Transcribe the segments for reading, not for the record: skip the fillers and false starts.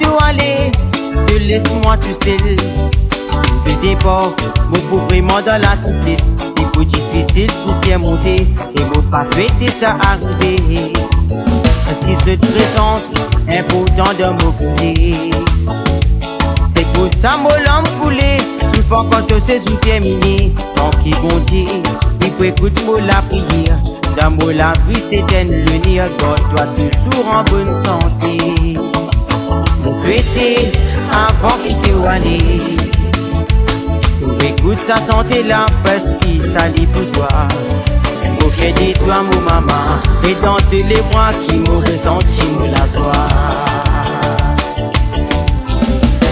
dois aller, te laisse-moi tout seul. Soulever des bords, mon pauvre vraiment dans la tristesse. Des coups difficiles pour s'y monter, et mon pas souhaiter ça arriver. Est-ce qu'il se présence important de m'occuper? C'est pour ça mon l'homme coulé, souvent quand c'est sous terminé. Tant qu'il vont dire, il faut écouter moi la prière. Dans moi la vie c'est un l'avenir, garde-toi toujours en bonne santé. Nous souhaiter avant qu'il te aller. Nous écoute sa santé là parce qu'il s'allie pour toi. Mon frère dit toi mon maman, et dans tous les bras qui m'ont ressenti mon la soir.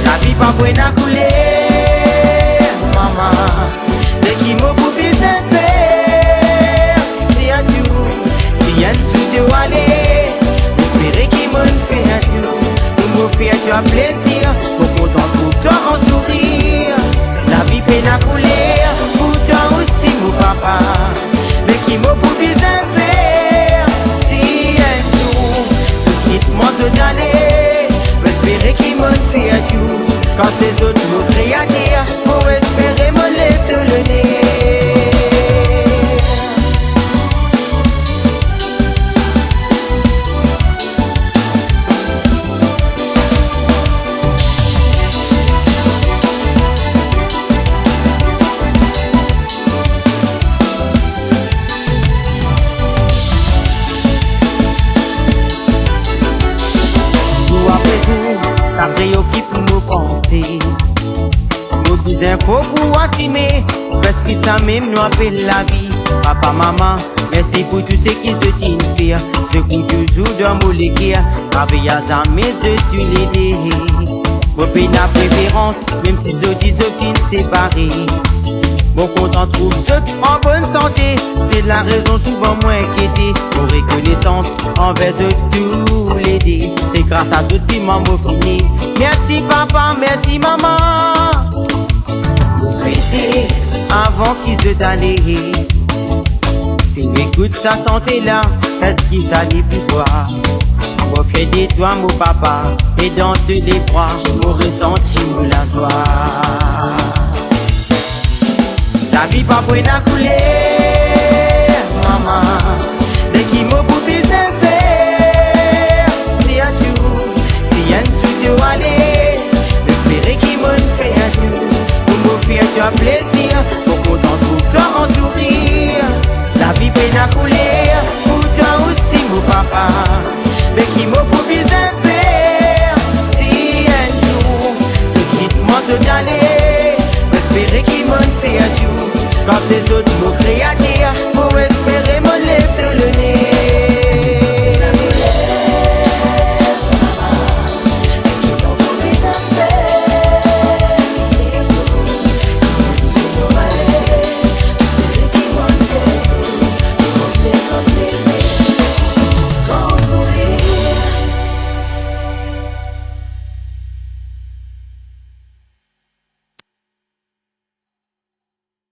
La vie pas pour n'a couler, maman, mais qui m'a coupé ses faire. Si un jour, si un jour de aller, espérer qu'il m'a fait un jour, pour me faire toi plaisir, pour content pour toi en sourire. La vie peine à couler, pour toi aussi mon papa, mais qui m'a coupé ses faire. Si un jour, ce quitte-moi ce d'aller, espérer qu'il m'a fait un jour. Quand ces autres me crient à dire, faut espérer me lève le nez. Jour après jour, ça préoccupe nos pensées. Nos des infos pour assumer, parce que ça même nous appelle la vie. Papa, maman, merci pour tout ce qu'ils se tiennent faire. Je compte toujours dans mon léguer, avec mes yeux tu l'aider. Mon pays n'a préférence, même si je dis qu'ils ne séparés. Mon compte en trouve ceux en bonne santé, c'est la raison souvent moins inquiétée. Mon reconnaissance envers eux tout l'aider, c'est grâce à ceux qui m'ont fini. Merci papa, merci maman. Vous souhaitez avant qu'ils se d'aller. Tu écoutes sa santé là, est-ce qu'il s'allait plus voir? Mon frère dit toi mon papa, et dans tous les bras, mon ressenti me la soir. La vie pas pour n'a couler,